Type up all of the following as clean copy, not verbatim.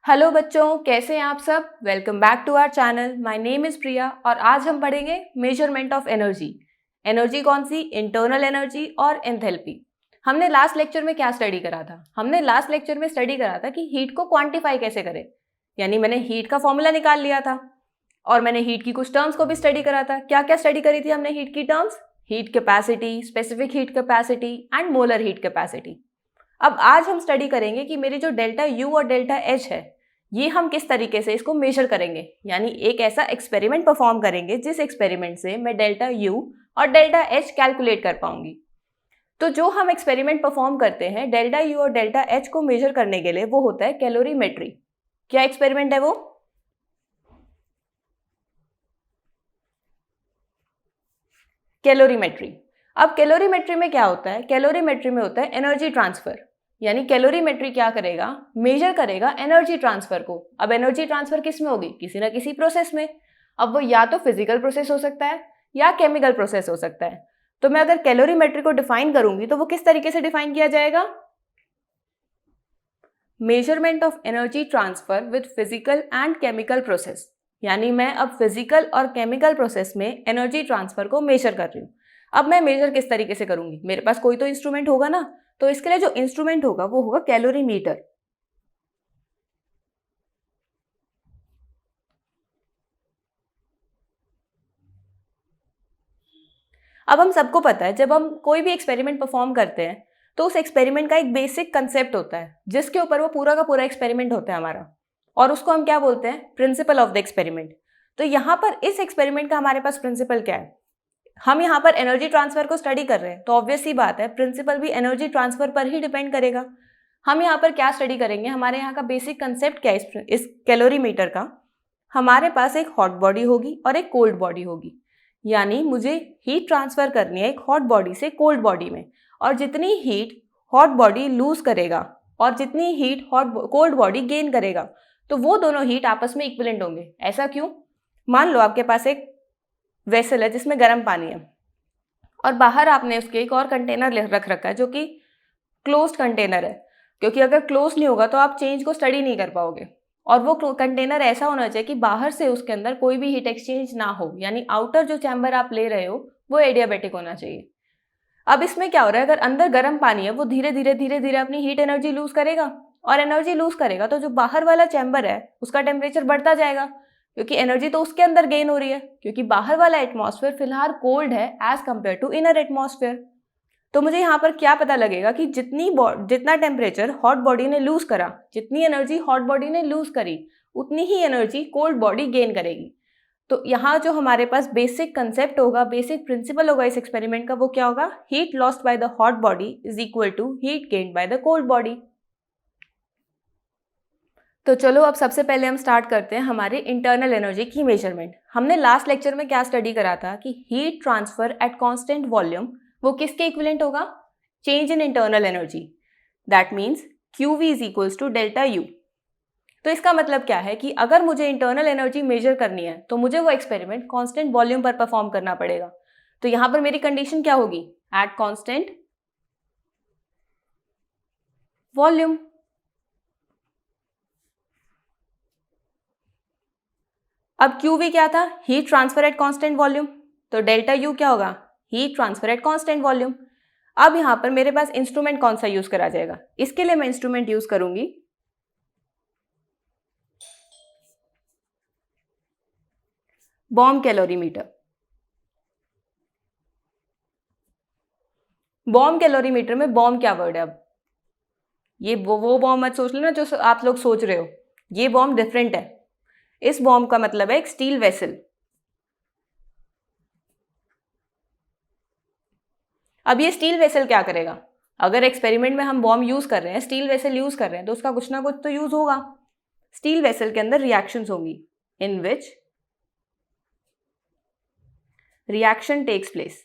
Hello बच्चों, कैसे हैं आप सब। Welcome back to our channel. My name is Priya और आज हम पढ़ेंगे मेजरमेंट ऑफ एनर्जी। एनर्जी कौन सी? इंटरनल एनर्जी और एंथैल्पी। हमने लास्ट लेक्चर में क्या स्टडी करा था? हमने लास्ट लेक्चर में स्टडी करा था कि हीट को क्वांटिफाई कैसे करें। यानी मैंने हीट का फॉर्मूला निकाल लिया था और मैंने हीट की कुछ टर्म्स को भी स्टडी करा था। क्या क्या स्टडी करी थी हमने हीट की terms? Heat capacity, specific heat capacity and molar heat capacity. अब आज हम स्टडी करेंगे कि मेरी जो डेल्टा यू और डेल्टा एच है, ये हम किस तरीके से इसको मेजर करेंगे। यानी एक ऐसा एक्सपेरिमेंट परफॉर्म करेंगे जिस एक्सपेरिमेंट से मैं डेल्टा यू और डेल्टा एच कैलकुलेट कर पाऊंगी। तो जो हम एक्सपेरिमेंट परफॉर्म करते हैं डेल्टा यू और डेल्टा एच को मेजर करने के लिए, वो होता है कैलोरीमेट्री। क्या एक्सपेरिमेंट है वो? कैलोरीमेट्री। अब कैलोरीमेट्री में क्या होता है? कैलोरीमेट्री में होता है एनर्जी ट्रांसफर। यानी कैलोरीमेट्री क्या करेगा? मेजर करेगा एनर्जी ट्रांसफर को। अब एनर्जी ट्रांसफर किस में होगी? किसी ना किसी प्रोसेस में। अब वो या तो फिजिकल प्रोसेस हो सकता है या केमिकल प्रोसेस हो सकता है। तो मैं अगर कैलोरीमेट्री को डिफाइन करूंगी तो वो किस तरीके से डिफाइन किया जाएगा? Measurement of energy transfer with physical and chemical process. यानी मैं अब फिजिकल और केमिकल प्रोसेस में एनर्जी ट्रांसफर को मेजर कर रही हूँ। अब मैं मेजर किस तरीके से करूंगी? मेरे पास कोई तो इंस्ट्रूमेंट होगा ना, तो इसके लिए जो इंस्ट्रूमेंट होगा वो होगा कैलोरीमीटर। अब हम सबको पता है जब हम कोई भी एक्सपेरिमेंट परफॉर्म करते हैं तो उस एक्सपेरिमेंट का एक बेसिक कंसेप्ट होता है जिसके ऊपर वो पूरा का पूरा एक्सपेरिमेंट होता है हमारा, और उसको हम क्या बोलते हैं? Principle of the experiment. तो यहाँ पर इस एक्सपेरिमेंट का हमारे पास प्रिंसिपल क्या है? हम यहाँ पर एनर्जी ट्रांसफर को स्टडी कर रहे हैं, तो ऑब्वियस सी बात है प्रिंसिपल भी एनर्जी ट्रांसफर पर ही डिपेंड करेगा। हम यहाँ पर क्या स्टडी करेंगे? हमारे यहाँ का बेसिक कंसेप्ट क्या है इस कैलोरीमीटर का? हमारे पास एक हॉट बॉडी होगी और एक कोल्ड बॉडी होगी। यानी मुझे हीट ट्रांसफर करनी है एक हॉट बॉडी से कोल्ड बॉडी में, और जितनी हीट हॉट बॉडी लूज करेगा और जितनी हीट कोल्ड बॉडी गेन करेगा, तो वो दोनों हीट आपस में इक्विवेलेंट होंगे। ऐसा क्यों? मान लो आपके पास एक वेसल है जिसमें गर्म पानी है और बाहर आपने उसके एक और कंटेनर रख रखा है जो कि क्लोज्ड कंटेनर है, क्योंकि अगर क्लोज नहीं होगा तो आप चेंज को स्टडी नहीं कर पाओगे। और वो कंटेनर ऐसा होना चाहिए कि बाहर से उसके अंदर कोई भी हीट एक्सचेंज ना हो, यानी आउटर जो चैम्बर आप ले रहे हो वो एडियाबैटिक होना चाहिए। अब इसमें क्या हो रहा है? अगर अंदर गर्म पानी है वो धीरे धीरे धीरे धीरे अपनी हीट एनर्जी लूज करेगा, और एनर्जी लूज करेगा तो जो बाहर वाला चैम्बर है उसका टेम्परेचर बढ़ता जाएगा, क्योंकि एनर्जी तो उसके अंदर गेन हो रही है, क्योंकि बाहर वाला एटमॉस्फेयर फिलहाल कोल्ड है as compare to inner atmosphere. तो मुझे यहाँ पर क्या पता लगेगा कि जितना टेम्परेचर हॉट बॉडी ने लूज करा, जितनी एनर्जी हॉट बॉडी ने लूज करी, उतनी ही एनर्जी कोल्ड बॉडी गेन करेगी। तो यहाँ जो हमारे पास बेसिक कंसेप्ट होगा, बेसिक प्रिंसिपल होगा इस एक्सपेरिमेंट का, वो क्या होगा? Heat lost by the hot body is equal to heat gained by the cold body. तो चलो अब सबसे पहले हम स्टार्ट करते हैं हमारे इंटरनल एनर्जी की मेजरमेंट। हमने लास्ट लेक्चर में क्या स्टडी करा था कि heat transfer at constant volume वो किसके इक्विवेलेंट होगा? Change in internal energy. That means QV is equals to delta U. तो इसका मतलब क्या है कि अगर मुझे इंटरनल एनर्जी मेजर करनी है तो मुझे वो एक्सपेरिमेंट कांस्टेंट वॉल्यूम पर परफॉर्म करना पड़ेगा। तो यहाँ पर मेरी कंडीशन क्या होगी? Eight constant volume. अब QV क्या था? Heat transfer at constant volume. तो डेल्टा यू क्या होगा? Heat transfer at constant volume. अब यहाँ पर मेरे पास इंस्ट्रूमेंट कौन सा यूज करा जाएगा? इसके लिए मैं इंस्ट्रूमेंट यूज करूंगी बॉम कैलोरीमीटर। बॉम कैलोरीमीटर में बॉम क्या वर्ड है? अब ये वो बॉम मत सोच लेना जो आप लोग सोच रहे हो, ये बॉम डिफरेंट है। इस बॉम का मतलब है एक स्टील वेसल। अब ये स्टील वेसल क्या करेगा? अगर एक्सपेरिमेंट में हम बॉम यूज कर रहे हैं, स्टील वेसल यूज कर रहे हैं, तो उसका कुछ ना कुछ तो यूज होगा। स्टील वेसल के अंदर रिएक्शंस होंगी इन विच रिएक्शन टेक्स प्लेस।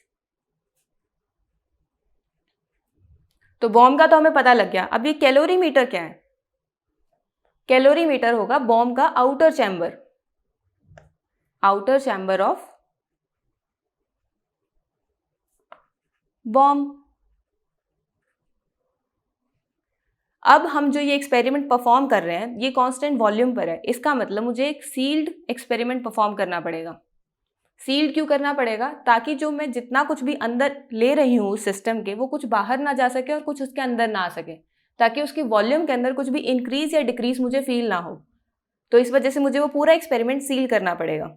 तो बॉम का तो हमें पता लग गया। अब ये कैलोरीमीटर क्या है? कैलोरीमीटर होगा बॉम का outer chamber, outer chamber of Baum. अब हम जो ये एक्सपेरिमेंट परफॉर्म कर रहे हैं ये कांस्टेंट वॉल्यूम पर है, इसका मतलब मुझे एक सील्ड एक्सपेरिमेंट परफॉर्म करना पड़ेगा। सील्ड क्यों करना पड़ेगा? ताकि जो मैं जितना कुछ भी अंदर ले रही हूँ उस सिस्टम के, वो कुछ बाहर ना जा सके और कुछ उसके अंदर ना आ सके, ताकि उसकी वॉल्यूम के अंदर कुछ भी इंक्रीज या डिक्रीज मुझे फील ना हो। तो इस वजह से मुझे वो पूरा एक्सपेरिमेंट सील करना पड़ेगा।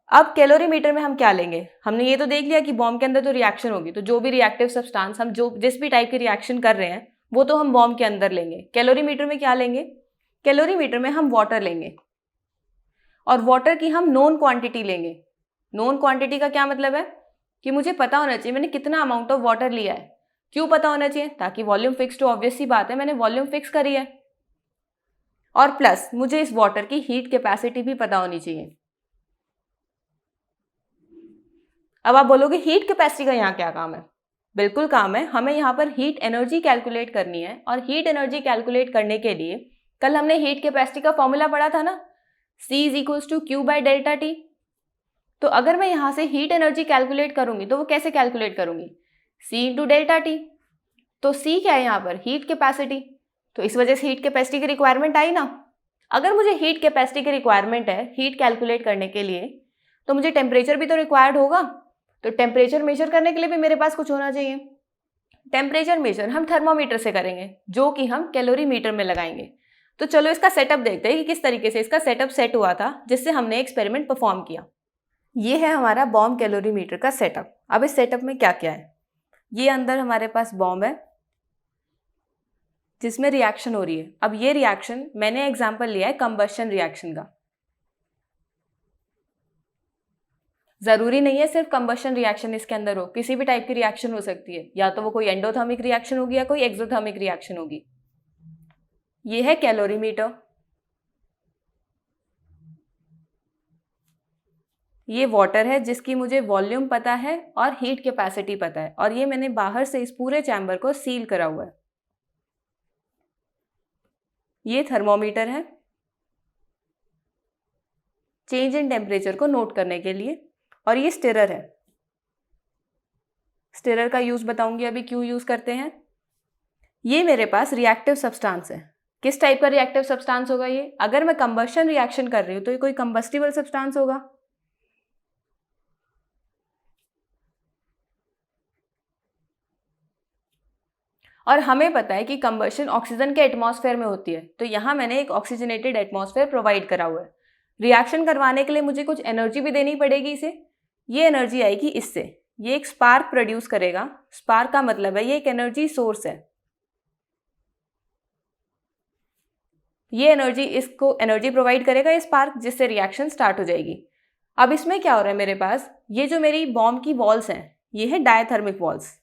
अब कैलोरीमीटर में हम क्या लेंगे? हमने ये तो देख लिया कि बॉम्ब के अंदर तो रिएक्शन होगी, तो जो भी रिएक्टिव सब्सटेंस हम जो जिस भी टाइप के रिएक्शन कर रहे हैं वो तो हम बॉम्ब के अंदर लेंगे। कैलोरीमीटर में क्या लेंगे? कैलोरीमीटर में हम वाटर लेंगे, और वाटर की हम नोन क्वांटिटी लेंगे। नोन क्वांटिटी का क्या मतलब है कि मुझे पता होना चाहिए मैंने कितना अमाउंट ऑफ वाटर लिया है। क्यों पता होना चाहिए? ताकि वॉल्यूम फिक्स, तो ऑब्वियस सी बात है, मैंने वॉल्यूम फिक्स करी है। और प्लस मुझे इस वाटर की हीट कैपेसिटी भी पता होनी चाहिए। अब आप बोलोगे हीट कैपेसिटी का यहाँ क्या काम है? बिल्कुल काम है, हमें यहाँ पर हीट एनर्जी कैलकुलेट करनी है, और हीट एनर्जी कैलकुलेट करने के लिए कल हमने हीट कैपेसिटी का फॉर्मूला पढ़ा था ना, C = Q/ΔT। तो अगर मैं यहाँ से हीट एनर्जी कैलकुलेट करूंगी तो वो कैसे कैलकुलेट करूंगी? C × ΔT। तो C क्या है यहाँ पर? Heat capacity. तो इस वजह से हीट कैपेसिटी की रिक्वायरमेंट आई ना। अगर मुझे हीट कैपेसिटी की रिक्वायरमेंट है हीट कैलकुलेट करने के लिए, तो मुझे टेम्परेचर भी तो रिक्वायर्ड होगा। तो टेम्परेचर मेजर करने के लिए भी मेरे पास कुछ होना चाहिए। टेम्परेचर मेजर हम थर्मोमीटर से करेंगे, जो कि हम कैलोरीमीटर में लगाएंगे। तो चलो इसका सेटअप देखते हैं कि किस तरीके से इसका सेटअप सेट हुआ था जिससे हमने एक्सपेरिमेंट परफॉर्म किया। ये है हमारा बॉम्ब कैलोरीमीटर का सेटअप। अब इस सेटअप में क्या क्या है? ये अंदर हमारे पास बॉम्ब है जिसमें रिएक्शन हो रही है। अब ये रिएक्शन मैंने एग्जाम्पल लिया है कंबशन रिएक्शन का। जरूरी नहीं है सिर्फ कंबशन रिएक्शन इसके अंदर हो, किसी भी टाइप की रिएक्शन हो सकती है, या तो वो कोई एंडोथर्मिक रिएक्शन होगी या कोई एक्सोथर्मिक रिएक्शन होगी। ये है कैलोरीमीटर। ये वाटर है जिसकी मुझे वॉल्यूम पता है और हीट कैपेसिटी पता है, और ये मैंने बाहर से इस पूरे चैम्बर को सील करा हुआ है। ये थर्मोमीटर है चेंज इन टेम्परेचर को नोट करने के लिए, और ये स्टिरर है। स्टिरर का यूज बताऊंगी अभी क्यों यूज करते हैं। ये मेरे पास रिएक्टिव सब्सटेंस है। किस टाइप का रिएक्टिव सब्सटेंस होगा ये? अगर मैं कंबशन रिएक्शन कर रही हूँ तो ये कोई कंबस्टिबल सब्सटेंस होगा। और हमें पता है कि कंबशन ऑक्सीजन के एटमॉस्फेयर में होती है, तो यहाँ मैंने एक ऑक्सीजनेटेड एटमॉस्फेयर प्रोवाइड करा हुआ है। रिएक्शन करवाने के लिए मुझे कुछ एनर्जी भी देनी पड़ेगी इसे। ये एनर्जी आएगी इससे, ये एक स्पार्क प्रोड्यूस करेगा। स्पार्क का मतलब है ये एक एनर्जी सोर्स है। ये एनर्जी इसको एनर्जी प्रोवाइड करेगा ये स्पार्क, जिससे रिएक्शन स्टार्ट हो जाएगी। अब इसमें क्या हो रहा है मेरे पास, ये जो मेरी बॉम्ब की वॉल्स हैं ये है डायथर्मिक वॉल्स।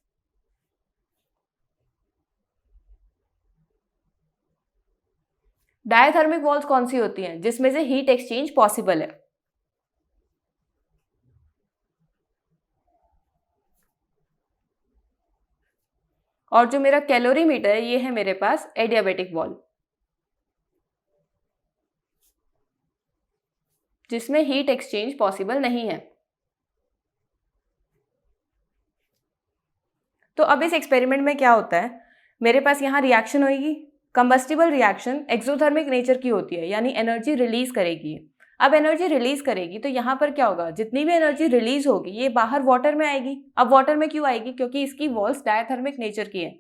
डायथर्मिक वॉल्स कौन सी होती हैं? जिसमें से हीट एक्सचेंज पॉसिबल है। और जो मेरा कैलोरीमीटर है ये है मेरे पास एडियाबेटिक वॉल, जिसमें हीट एक्सचेंज पॉसिबल नहीं है। तो अब इस एक्सपेरिमेंट में क्या होता है, मेरे पास यहाँ रिएक्शन होगी। कंबस्टिबल रिएक्शन एक्सोथर्मिक नेचर की होती है, यानी एनर्जी रिलीज करेगी। अब एनर्जी रिलीज करेगी तो यहाँ पर क्या होगा, जितनी भी एनर्जी रिलीज होगी ये बाहर वाटर में आएगी। अब वाटर में क्यों आएगी? क्योंकि इसकी वॉल्स डायथर्मिक नेचर की है।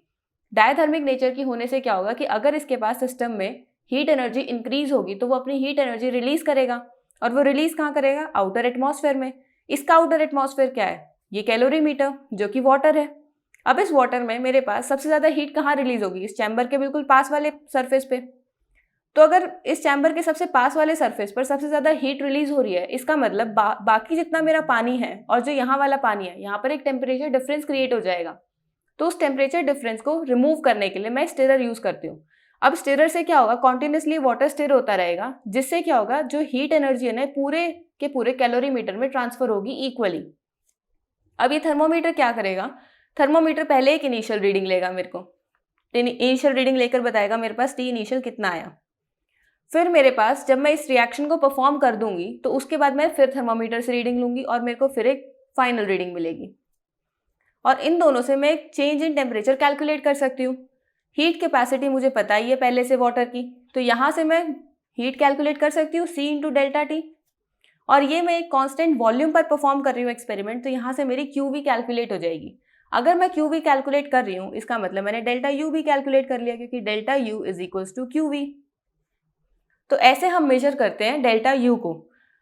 डायथर्मिक नेचर की होने से क्या होगा कि अगर इसके पास सिस्टम में हीट एनर्जी इंक्रीज होगी तो वो अपनी हीट एनर्जी रिलीज करेगा, और वो रिलीज कहाँ करेगा? आउटर एटमॉस्फेयर में। इसका आउटर एटमॉस्फेयर क्या है? ये कैलोरीमीटर, जो कि वाटर है। अब इस वाटर में मेरे पास सबसे ज्यादा हीट कहाँ रिलीज होगी? इस चैम्बर के बिल्कुल पास वाले सरफेस पे। तो अगर इस चैम्बर के सबसे पास वाले सरफेस पर सबसे ज्यादा हीट रिलीज हो रही है, इसका मतलब बाकी जितना मेरा पानी है और जो यहाँ वाला पानी है, यहाँ पर एक टेम्परेचर डिफरेंस क्रिएट हो जाएगा। तो उस टेम्परेचर डिफरेंस को रिमूव करने के लिए मैं स्टिरर यूज करती हूँ। अब स्टिरर से क्या होगा, कॉन्टिन्यूसली वाटर स्टिर होता रहेगा, जिससे क्या होगा, जो हीट एनर्जी है ना पूरे के पूरे कैलोरीमीटर में ट्रांसफर होगी इक्वली। अब ये थर्मोमीटर क्या करेगा, थर्मोमीटर पहले एक इनिशियल रीडिंग लेगा, मेरे को इनिशियल रीडिंग लेकर बताएगा मेरे पास टी इनिशियल कितना आया। फिर मेरे पास जब मैं इस रिएक्शन को परफॉर्म कर दूंगी तो उसके बाद मैं फिर थर्मोमीटर से रीडिंग लूंगी और मेरे को फिर एक फाइनल रीडिंग मिलेगी। और इन दोनों से मैं एक चेंज इन टेम्परेचर कैलकुलेट कर सकती हूँ। हीट कैपेसिटी मुझे पता ही है पहले से वाटर की, तो यहाँ से मैं हीट कैलकुलेट कर सकती हूँ C इंटू डेल्टा टी। और ये मैं एक कांस्टेंट वॉल्यूम पर परफॉर्म कर रही हूँ एक्सपेरिमेंट, तो यहाँ से मेरी QV कैलकुलेट हो जाएगी। अगर मैं QV कैलकुलेट कर रही हूँ इसका मतलब मैंने डेल्टा U भी कैलकुलेट कर लिया, क्योंकि delta U is equals to QV। तो ऐसे हम मेजर करते हैं डेल्टा U को।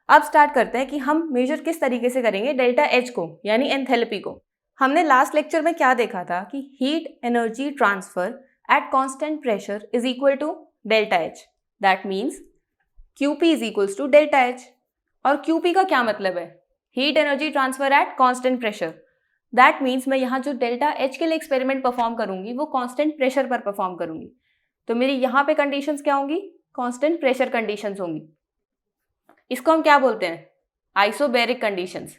अब स्टार्ट करते हैं कि हम मेजर किस तरीके से करेंगे डेल्टा H को, यानी एंथैल्पी को। हमने लास्ट लेक्चर में क्या देखा था कि heat energy transfer at constant pressure is equal to delta H। That means QP is equals to delta H। और QP का क्या मतलब है? Heat energy transfer at constant pressure. That means मैं यहाँ जो डेल्टा H के लिए एक्सपेरिमेंट परफॉर्म करूंगी वो कांस्टेंट प्रेशर पर परफॉर्म करूंगी। तो मेरी यहाँ पे कंडीशंस क्या होंगी? कांस्टेंट प्रेशर कंडीशंस होंगी। इसको हम क्या बोलते हैं? Isobaric conditions.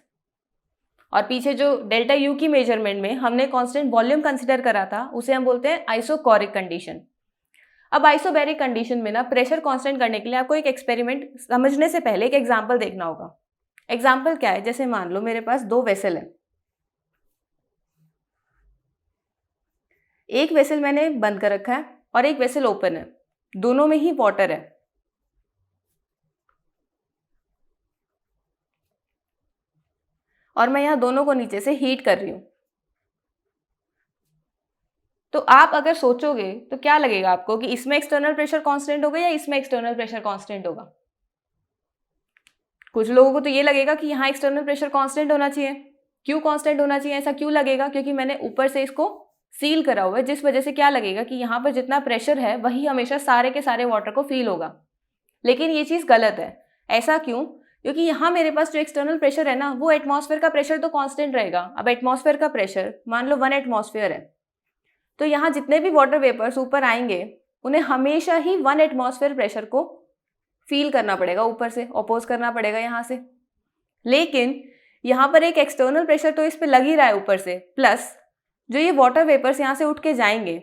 और पीछे जो डेल्टा U की मेजरमेंट में हमने कांस्टेंट वॉल्यूम कंसिडर करा था उसे हम बोलते हैं आइसोकोरिक कंडीशन। अब आइसोबैरिक कंडीशन में ना प्रेशर कांस्टेंट करने के लिए आपको एक एक्सपेरिमेंट समझने से पहले एक एग्जांपल देखना होगा। एग्जांपल क्या है? जैसे मान लो मेरे पास दो वेसल है, एक वेसल मैंने बंद कर रखा है और एक वेसल ओपन है, दोनों में ही वाटर है। और मैं यहाँ दोनों को नीचे से हीट कर रही हूँ। तो आप अगर सोचोगे तो क्या लगेगा आपको कि इसमें एक्सटर्नल प्रेशर कांस्टेंट होगा या इसमें एक्सटर्नल प्रेशर कांस्टेंट होगा? कुछ लोगों को तो ये लगेगा कि यहाँ एक्सटर्नल प्रेशर कांस्टेंट होना चाहिए। क्यों कांस्टेंट होना चाहिए? ऐसा क्यों लगेगा? क्योंकि मैंने ऊपर से इसको सील करा हुआ है, जिस वजह से क्या लगेगा कि यहाँ पर जितना प्रेशर है वही हमेशा सारे के सारे वाटर को फील होगा। लेकिन ये चीज़ गलत है। ऐसा क्यों? क्योंकि यहाँ मेरे पास जो एक्सटर्नल प्रेशर है ना वो एटमॉस्फेयर का प्रेशर तो कांस्टेंट रहेगा। अब एटमॉस्फेयर का प्रेशर मान लो 1 एटमॉस्फेयर है, तो यहाँ जितने भी वाटर वेपर्स ऊपर आएंगे उन्हें हमेशा ही 1 एटमॉस्फेयर प्रेशर को फील करना पड़ेगा, ऊपर से अपोज करना पड़ेगा यहाँ से। लेकिन यहाँ पर एक एक्सटर्नल प्रेशर तो इस पर लग ही रहा है ऊपर से, प्लस जो ये वाटर वेपर्स यहाँ से उठ के जाएंगे,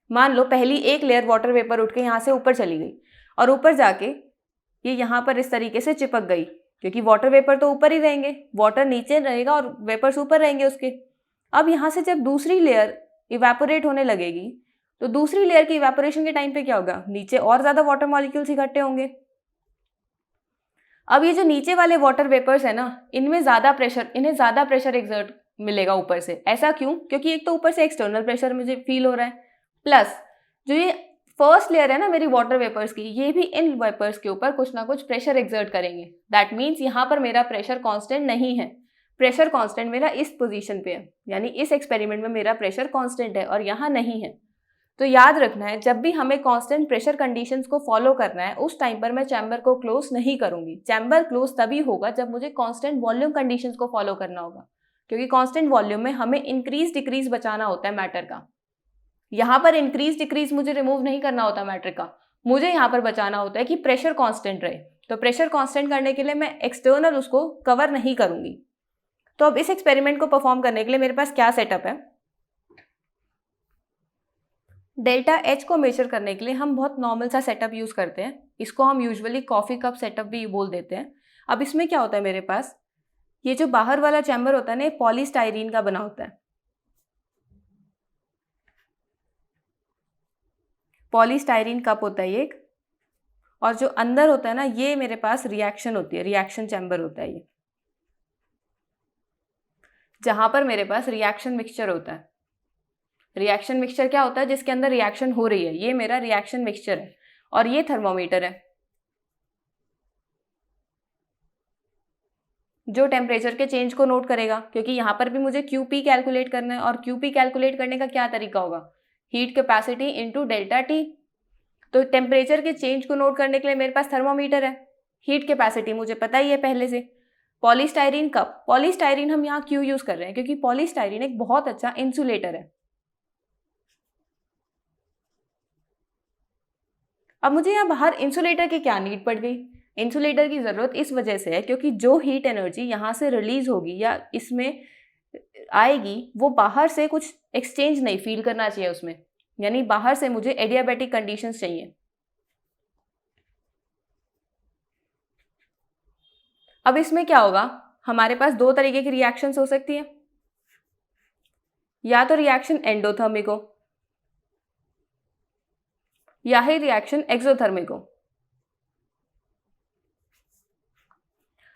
मान लो पहली एक लेयर वाटर वेपर उठ के यहाँ से ऊपर चली गई और ऊपर जाके ये यहाँ पर इस तरीके से चिपक गई, क्योंकि वाटर वेपर तो ऊपर ही रहेंगे, वाटर नीचे रहेगा और वेपर्स ऊपर रहेंगे उसके। अब यहाँ से जब दूसरी लेयर इवेपोरेट होने लगेगी तो दूसरी लेयर की इवेपोरेशन के टाइम पे क्या होगा? नीचे और ज़्यादा वाटर मॉलिक्यूल्स इकट्ठे होंगे। अब ये जो नीचे वाले वाटर वेपर्स है ना, इन्हें ज़्यादा प्रेशर एक्सर्ट मिलेगा ऊपर से। ऐसा क्यों? क्योंकि एक तो ऊपर से एक्सटर्नल प्रेशर मुझे फील हो रहा है, प्लस जो ये फर्स्ट लेयर है ना मेरी वाटर वेपर्स की, ये भी इन वेपर्स के ऊपर कुछ ना कुछ प्रेशर एक्सर्ट करेंगे। दैट मीन्स यहाँ पर मेरा प्रेशर कांस्टेंट नहीं है। प्रेशर कांस्टेंट मेरा इस पोजीशन पे है, यानी इस एक्सपेरिमेंट में मेरा प्रेशर कांस्टेंट है और यहाँ नहीं है। तो याद रखना है, जब भी हमें कांस्टेंट प्रेशर कंडीशंस को फॉलो करना है उस टाइम पर मैं चैम्बर को क्लोज नहीं करूंगी। चैम्बर क्लोज तभी होगा जब मुझे कांस्टेंट वॉल्यूम कंडीशंस को फॉलो करना होगा, क्योंकि कांस्टेंट वॉल्यूम में हमें इंक्रीज डिक्रीज बचाना होता है मैटर का। यहाँ पर इंक्रीज डिक्रीज मुझे रिमूव नहीं करना होता मैटर का, मुझे यहाँ पर बचाना होता है कि प्रेशर कांस्टेंट रहे। तो प्रेशर कांस्टेंट करने के लिए मैं एक्सटर्नल उसको कवर नहीं करूंगी। तो अब इस एक्सपेरिमेंट को परफॉर्म करने के लिए मेरे पास क्या सेटअप है? डेल्टा H को मेजर करने के लिए हम बहुत नॉर्मल सा सेटअप यूज करते हैं। इसको हम यूजुअली कॉफी कप सेटअप भी बोल देते हैं। अब इसमें क्या होता है, मेरे पास ये जो बाहर वाला चैम्बर होता है ना, ये पॉलीस्टाइरीन का बना होता है। पॉलीस्टाइरीन कप होता है एक, और जो अंदर होता है ना ये मेरे पास रिएक्शन होती है, रिएक्शन चैम्बर होता है ये, जहां पर मेरे पास रिएक्शन मिक्सचर होता है। रिएक्शन मिक्सचर क्या होता है? जिसके अंदर रिएक्शन हो रही है, ये मेरा रिएक्शन मिक्सचर है। और ये थर्मोमीटर है जो टेम्परेचर के चेंज को नोट करेगा, क्योंकि यहाँ पर भी मुझे QP कैलकुलेट करना है। और QP कैलकुलेट करने का क्या तरीका होगा? Heat capacity into delta T। तो टेम्परेचर के चेंज को नोट करने के लिए मेरे पास थर्मोमीटर है, हीट कैपेसिटी मुझे पता ही है पहले से। पॉलीस्टाइरीन कप, पॉलीस्टाइरीन हम यहाँ क्यों यूज कर रहे हैं? क्योंकि पॉलीस्टाइरीन एक बहुत अच्छा इंसुलेटर है। अब मुझे यहाँ बाहर इंसुलेटर की क्या नीड पड़ गई? इंसुलेटर की ज़रूरत इस वजह से है क्योंकि जो हीट एनर्जी यहाँ से रिलीज होगी या इसमें आएगी वो बाहर से कुछ एक्सचेंज नहीं फील करना चाहिए उसमें, यानी बाहर से मुझे एडियाबैटिक कंडीशंस चाहिए। अब इसमें क्या होगा? हमारे पास दो तरीके की रिएक्शंस हो सकती है, या तो रिएक्शन एंडोथर्मिक हो, यही रिएक्शन एक्सोथर्मिक हो।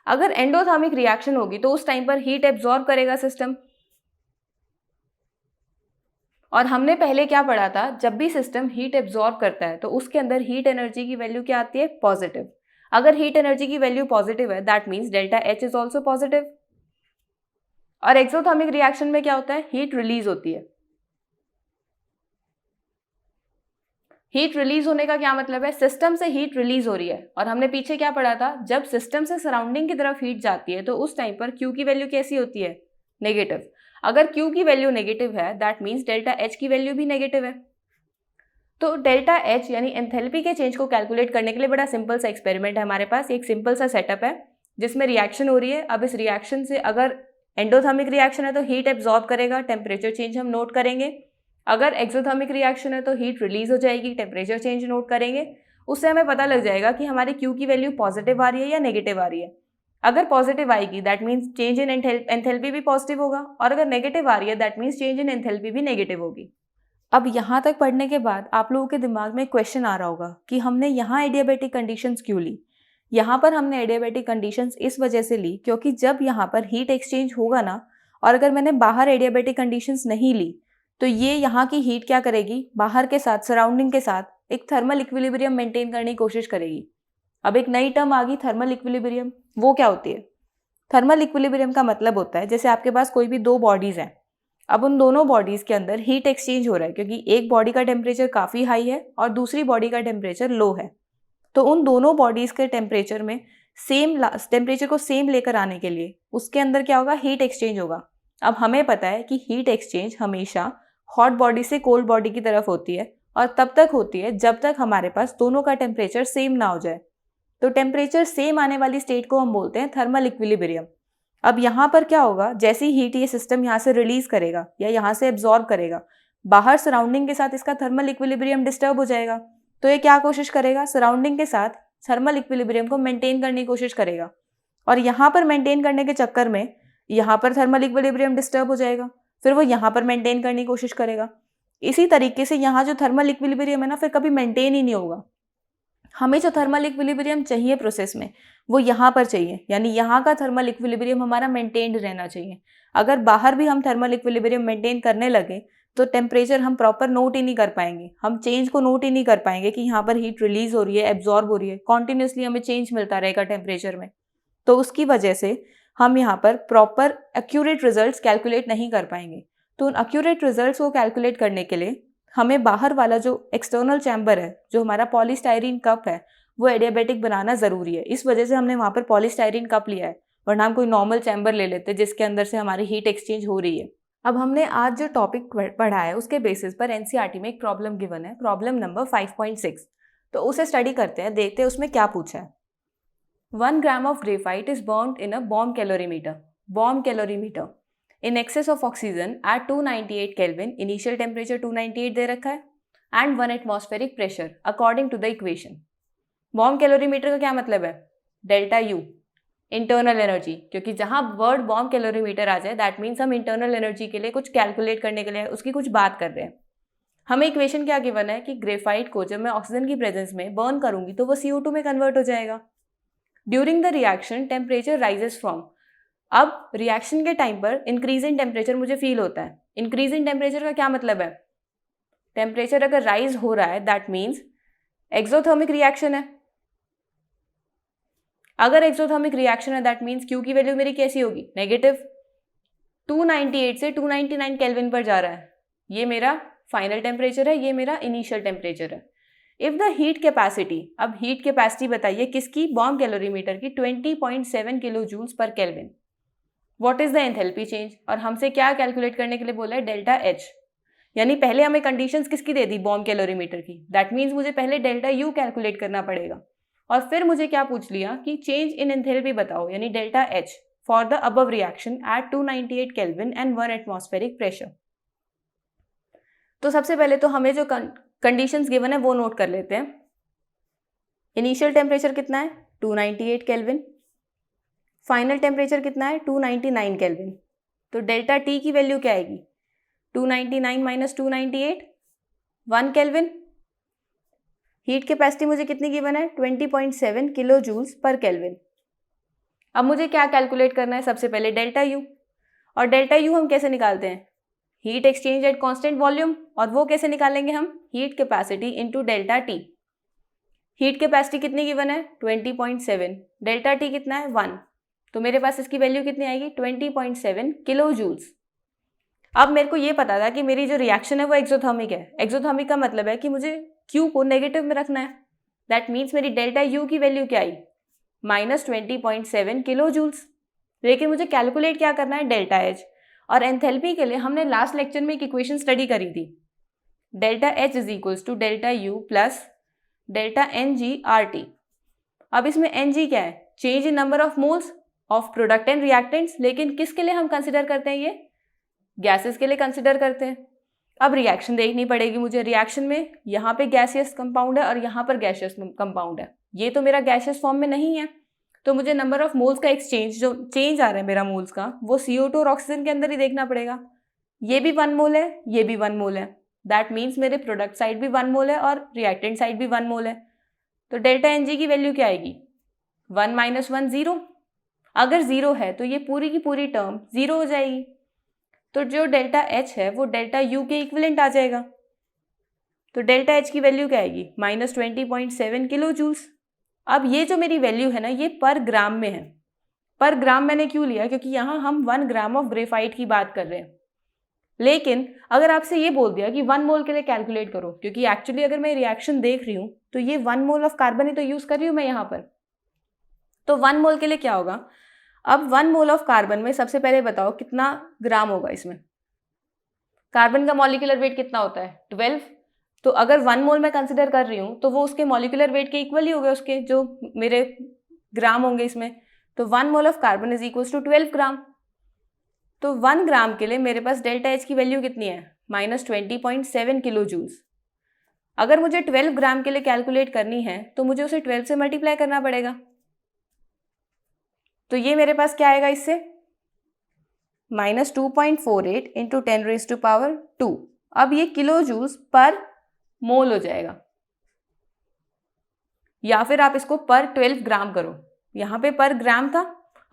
अगर एंडोथर्मिक रिएक्शन होगी तो उस टाइम पर हीट एब्जॉर्ब करेगा सिस्टम। और हमने पहले क्या पढ़ा था, जब भी सिस्टम हीट एब्जॉर्ब करता है तो उसके अंदर हीट एनर्जी की वैल्यू क्या आती है, पॉजिटिव। अगर हीट एनर्जी की वैल्यू पॉजिटिव है that means delta H is also positive. और एक्सोथर्मिक रिएक्शन में क्या होता है, हीट रिलीज होती है। हीट रिलीज होने का क्या मतलब है, सिस्टम से हीट रिलीज हो रही है। और हमने पीछे क्या पढ़ा था, जब सिस्टम से सराउंडिंग की तरफ हीट जाती है तो उस टाइम पर क्यू की वैल्यू कैसी होती है, नेगेटिव। अगर क्यू की वैल्यू नेगेटिव है दैट मीन्स डेल्टा एच की वैल्यू भी नेगेटिव है। तो डेल्टा एच यानी एंथैल्पी के चेंज को कैलकुलेट करने के लिए बड़ा सिंपल सा एक्सपेरिमेंट है हमारे पास। एक सिंपल सा सेटअप है जिसमें रिएक्शन हो रही है। अब इस रिएक्शन से अगर एंडोथर्मिक रिएक्शन है तो हीट एब्जॉर्ब करेगा, टेम्परेचर चेंज हम नोट करेंगे। अगर एक्सोथर्मिक रिएक्शन है तो हीट रिलीज हो जाएगी, टेम्परेचर चेंज नोट करेंगे। उससे हमें पता लग जाएगा कि हमारी क्यू की वैल्यू पॉजिटिव आ रही है या नेगेटिव आ रही है। अगर पॉजिटिव आएगी that means change in enthalpy भी पॉजिटिव होगा, और अगर नेगेटिव आ रही है that means change in enthalpy भी नेगेटिव होगी। अब यहाँ तक पढ़ने के बाद आप लोगों के दिमाग में क्वेश्चन आ रहा होगा कि हमने यहाँ एडियाबैटिक कंडीशंस क्यों ली। यहाँ पर हमने एडियाबैटिक कंडीशंस इस वजह से ली क्योंकि जब यहाँ पर हीट एक्सचेंज होगा ना, और अगर मैंने बाहर एडियाबैटिक कंडीशंस नहीं ली तो ये यहाँ की हीट क्या करेगी, बाहर के साथ सराउंडिंग के साथ एक थर्मल इक्विलिब्रियम मेंटेन करने की कोशिश करेगी। अब एक नई टर्म आ गई, थर्मल इक्विलिब्रियम। वो क्या होती है, थर्मल इक्विलिब्रियम का मतलब होता है जैसे आपके पास कोई भी दो बॉडीज हैं, अब उन दोनों बॉडीज के अंदर हीट एक्सचेंज हो रहा है क्योंकि एक बॉडी का टेम्परेचर काफ़ी हाई है और दूसरी बॉडी का टेम्परेचर लो है। तो उन दोनों बॉडीज के टेम्परेचर में सेम टेम्परेचर को सेम लेकर आने के लिए उसके अंदर क्या होगा, हीट एक्सचेंज होगा। अब हमें पता है कि हीट एक्सचेंज हमेशा हॉट बॉडी से कोल्ड बॉडी की तरफ होती है और तब तक होती है जब तक हमारे पास दोनों का टेम्परेचर सेम ना हो जाए। तो टेम्परेचर सेम आने वाली स्टेट को हम बोलते हैं थर्मल इक्विलिब्रियम। अब यहाँ पर क्या होगा, जैसी हीट ये सिस्टम यहाँ से रिलीज करेगा या यहाँ से एब्जॉर्ब करेगा, बाहर सराउंडिंग के साथ इसका थर्मल इक्विलिब्रियम डिस्टर्ब हो जाएगा। तो ये क्या कोशिश करेगा, सराउंडिंग के साथ थर्मल इक्विलिब्रियम को मेंटेन करने की कोशिश करेगा। और यहाँ पर मेंटेन करने के चक्कर में यहाँ पर थर्मल इक्विलिब्रियम डिस्टर्ब हो जाएगा, फिर वो यहाँ पर मेंटेन करने की कोशिश करेगा। इसी तरीके से यहाँ जो थर्मल इक्विलिब्रियम है ना, फिर कभी मेंटेन ही नहीं होगा। हमें जो थर्मल इक्विलिब्रियम चाहिए प्रोसेस में वो यहाँ पर चाहिए, यानी यहाँ का थर्मल इक्विलिब्रियम हमारा मेंटेन्ड रहना चाहिए। अगर बाहर भी हम थर्मल इक्विलिब्रियम मेंटेन करने लगे तो टेम्परेचर हम प्रॉपर नोट ही नहीं कर पाएंगे, हम चेंज को नोट ही नहीं कर पाएंगे कि यहाँ पर हीट रिलीज हो रही है, एब्जॉर्ब हो रही है, कॉन्टिन्यूसली हमें चेंज मिलता रहेगा टेम्परेचर में। तो उसकी वजह से हम यहाँ पर प्रॉपर एक्यूरेट रिजल्ट्स कैलकुलेट नहीं कर पाएंगे। तो उन एक्यूरेट रिजल्ट्स को कैलकुलेट करने के लिए हमें बाहर वाला जो एक्सटर्नल चैम्बर है, जो हमारा पॉलीस्टाइरीन कप है, वो एडियाबैटिक बनाना ज़रूरी है। इस वजह से हमने वहाँ पर पॉलीस्टाइरीन कप लिया है, वरना हम कोई नॉर्मल चैम्बर ले लेते जिसके अंदर से हमारी हीट एक्सचेंज हो रही है। अब हमने आज जो टॉपिक पढ़ा है उसके बेसिस पर एनसीईआरटी में एक प्रॉब्लम गिवन है, प्रॉब्लम नंबर 5.6। तो उसे स्टडी करते हैं, देखते हैं उसमें क्या पूछा है। 1 gram of graphite is burnt in a bomb calorimeter in excess of oxygen at 298 Kelvin, initial temperature 298 दे रखा है, and 1 atmospheric pressure according to the equation। Bomb calorimeter का क्या मतलब है, डेल्टा यू इंटरनल एनर्जी, क्योंकि जहां वर्ड बॉम्ब कैलोरीमीटर आ जाए that means हम इंटरनल एनर्जी के लिए कुछ कैलकुलेट करने के लिए उसकी कुछ बात कर रहे हैं। हमें इक्वेशन क्या गिवन है कि ग्रेफाइट को जब मैं ऑक्सीजन की प्रेजेंस में बर्न करूंगी तो वो CO2 में कन्वर्ट हो जाएगा। During the reaction temperature rises from, अब रिएक्शन के टाइम पर इंक्रीज इन टेम्परेचर मुझे फील होता है। इंक्रीज इन टेम्परेचर का क्या मतलब है, टेम्परेचर अगर राइज हो रहा है दैट मीन्स एक्सोथर्मिक रिएक्शन है। अगर एक्सोथर्मिक रिएक्शन है दैट मीन्स क्यू की वैल्यू मेरी कैसी होगी, नेगेटिव। 298 से 299 केल्विन पर जा रहा है, ये मेरा फाइनल टेम्परेचर है, ये मेरा इनिशियल टेम्परेचर है। इफ द हीट कैपेसिटी, अब हीट कैपेसिटी बताइए किसकी, बॉम्ब कैलोरीमीटर की, 20.7 किलो जूल्स पर kelvin. What is the enthalpy change, और हमसे क्या कैलकुलेट करने के लिए बोला है, डेल्टा एच। यानी पहले हमें कंडीशंस किसकी दे दी, बॉम्ब कैलोरीमीटर की, दैट मीन्स मुझे पहले डेल्टा यू कैलकुलेट करना पड़ेगा। और फिर मुझे क्या पूछ लिया कि चेंज इन एंथैल्पी बताओ, यानी delta H for the above reaction at 298 kelvin and 1 atmospheric pressure. तो सबसे पहले तो हमें जो कंडीशंस गिवन है वो नोट कर लेते हैं। इनिशियल टेम्परेचर कितना है, 298 केल्विन। फाइनल टेम्परेचर कितना है, 299 केल्विन। तो डेल्टा टी की वैल्यू क्या आएगी, 299 माइनस 298, 1 केल्विन। हीट कैपेसिटी मुझे कितनी गिवन है, 20.7 किलो जूल्स पर केल्विन। अब मुझे क्या कैलकुलेट करना है, सबसे पहले डेल्टा यू। और डेल्टा यू हम कैसे निकालते हैं, heat exchange eight constant volume, और वो कैसे निकालेंगे हम, heat capacity into delta T. Heat capacity कितनी गिवन है, 20.7, डेल्टा टी कितना है 1, तो मेरे पास इसकी वैल्यू कितनी आएगी 20.7 किलो जूल्स। अब मेरे को ये पता था कि मेरी जो रिएक्शन है वो एक्सोथर्मिक है। एक्सोथर्मिक का मतलब है कि मुझे Q को नेगेटिव में रखना है। दैट मीन्स मेरी डेल्टा U की वैल्यू क्या आई, -20.7 किलो जूल्स। लेकिन मुझे कैलकुलेट क्या करना है, डेल्टा H। और एंथैल्पी के लिए हमने लास्ट लेक्चर में एक इक्वेशन स्टडी करी थी, delta H is equals to delta U plus delta NG/RT। अब इसमें NG क्या है, change in number of moles of product and reactants. लेकिन किसके लिए हम कंसिडर करते हैं, ये गैसेस के लिए कंसिडर करते हैं। अब रिएक्शन देखनी पड़ेगी मुझे, रिएक्शन में यहाँ पे गैसियस कंपाउंड है और यहाँ पर गैसियस कंपाउंड है, ये तो मेरा गैसियस फॉर्म में नहीं है, तो मुझे नंबर ऑफ मोल्स का एक्सचेंज, जो चेंज आ रहा है मेरा मोल्स का, वो CO2 और ऑक्सीजन के अंदर ही देखना पड़ेगा। ये भी 1 मोल है, ये भी 1 मोल है, दैट मीन्स मेरे प्रोडक्ट साइड भी 1 मोल है और रिएक्टेंट साइड भी 1 मोल है। तो डेल्टा NG की वैल्यू क्या आएगी, 1 - 1 0। अगर 0 है तो ये पूरी की पूरी टर्म 0 हो जाएगी, तो जो डेल्टा H है वो डेल्टा U के इक्विवेलेंट आ जाएगा। तो डेल्टा H की वैल्यू क्या आएगी, -20.7 किलो जूल्स। अब ये जो मेरी वैल्यू है ना, ये पर ग्राम में है। पर ग्राम मैंने क्यों लिया, क्योंकि यहाँ हम 1 ग्राम ऑफ ग्रेफाइट की बात कर रहे हैं। लेकिन अगर आपसे ये बोल दिया कि 1 मोल के लिए कैलकुलेट करो, क्योंकि एक्चुअली अगर मैं रिएक्शन देख रही हूँ तो ये 1 मोल ऑफ कार्बन ही तो यूज कर रही हूँ मैं यहाँ पर, तो 1 मोल के लिए क्या होगा। अब 1 मोल ऑफ कार्बन में सबसे पहले बताओ कितना ग्राम होगा इसमें, कार्बन का मॉलिक्यूलर वेट कितना होता है 12। तो अगर 1 मोल मैं कंसिडर कर रही हूँ तो वो उसके मॉलिक्यूलर वेट के इक्वल ही हो गए, उसके जो मेरे ग्राम होंगे इसमें। तो 1 mole of carbon is equals to 12 gram. तो 1 ग्राम के लिए मेरे पास डेल्टा H की वैल्यू कितनी है, -20.7 किलो जूल्स। अगर मुझे 12 ग्राम के लिए कैलकुलेट करनी है तो मुझे उसे 12 से मल्टीप्लाई करना पड़ेगा। तो ये मेरे पास क्या आएगा इससे, -2.48 इंटू 10⁻²। अब ये किलो जूल्स पर मोल हो जाएगा, या फिर आप इसको पर 12 ग्राम करो, यहाँ पे पर ग्राम था,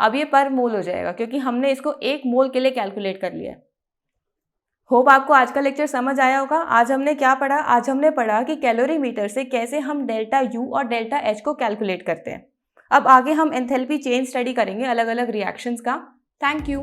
अब ये पर मोल हो जाएगा क्योंकि हमने इसको 1 मोल के लिए कैलकुलेट कर लिया। होप आपको आज का लेक्चर समझ आया होगा। आज हमने क्या पढ़ा, आज हमने पढ़ा कि कैलोरीमीटर से कैसे हम डेल्टा U और डेल्टा H को कैलकुलेट करते हैं। अब आगे हम एंथैल्पी चेंज स्टडी करेंगे अलग अलग रिएक्शंस का। Thank you.